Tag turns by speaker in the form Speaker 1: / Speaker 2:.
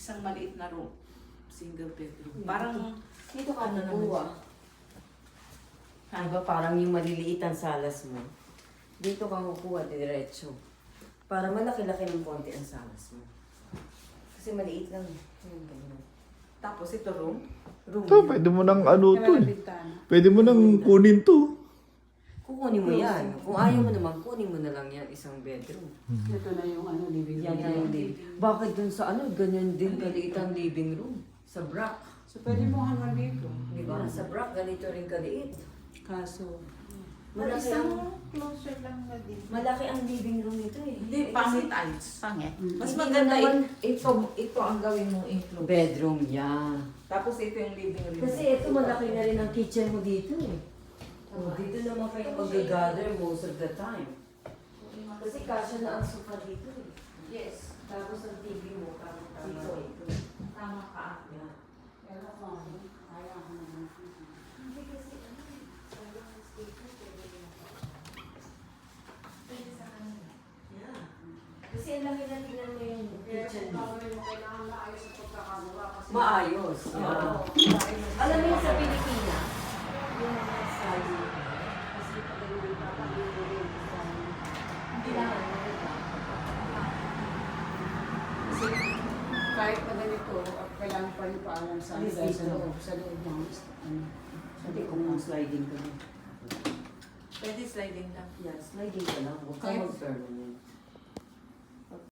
Speaker 1: Isang maliit na room. Single bedroom. Parang,
Speaker 2: Dito ka
Speaker 1: Ano
Speaker 2: kukuha. Diba parang yung maliliit ang salas mo. Dito ka kukuha, diretso. Para malaki-laki ng konti ang salas mo. Kasi maliit lang. Ayun, ganyan.
Speaker 1: tapos ito room.
Speaker 2: Room.
Speaker 3: Ito, pwede mo nang ano
Speaker 4: Kaya
Speaker 3: to
Speaker 4: walang
Speaker 3: eh.
Speaker 4: bintana.
Speaker 3: Pwede mo nang kunin to.
Speaker 2: Kukunin mo yan. Kung ayaw mo naman, kunin mo na lang yan isang bedroom.
Speaker 4: Ito na yung ano, living
Speaker 2: Yan
Speaker 4: room.
Speaker 2: na yung living. Bakit dun sa ano, ganyan din kaliit ang living room? Sa Brack.
Speaker 4: So pwede mo hanggang dito.
Speaker 2: Di ba? Sa Brack, ganito rin kaliit.
Speaker 4: Kaso,
Speaker 2: Malaki
Speaker 4: isang
Speaker 2: ang,
Speaker 4: closer lang na dito.
Speaker 2: malaki ang living room nito eh.
Speaker 1: Hindi, pangit eyes. Pangit. Mas
Speaker 2: Hindi
Speaker 1: maganda
Speaker 2: naman.
Speaker 1: ito ang gawin mong include.
Speaker 2: Bedroom, yan.
Speaker 1: Tapos ito yung living room.
Speaker 2: Kasi ito malaki na rin ang kitchen mo dito eh. Oh, dito naman kayo mag-gather most of the time. Kasi kasya na ang sofa dito eh.
Speaker 1: Yes.
Speaker 2: Tapos ang TV mo, tama dito.
Speaker 1: Tama ka.
Speaker 2: Yan.
Speaker 4: Pero kung ano, ayaw ko naman.
Speaker 2: Hindi kasi ano eh, sayang ang space mo, pwede rin ako. Pwede sa kanila. Yeah. Kasi ang laki na tingnan mo yung kitchen mo.
Speaker 4: Kailangan maayos sa pagkakagawa kasi
Speaker 2: Maayos.
Speaker 1: Oo.
Speaker 2: Alam mo yun sa Pilipinas, yung mga style,
Speaker 4: kasi pag yung papagin mo rin sa
Speaker 2: hindi lang ano,
Speaker 4: kasi kahit na ganito, kailangan pa rin paalam sa
Speaker 2: Yes,
Speaker 4: dahil sa
Speaker 2: dito.
Speaker 4: loob, sa loob ng ano.
Speaker 2: Hindi kung sliding ka na.
Speaker 1: Pwede sliding lang.
Speaker 2: Yeah, sliding ka lang. Huwag kang
Speaker 4: Kahit-
Speaker 2: mag-permanent.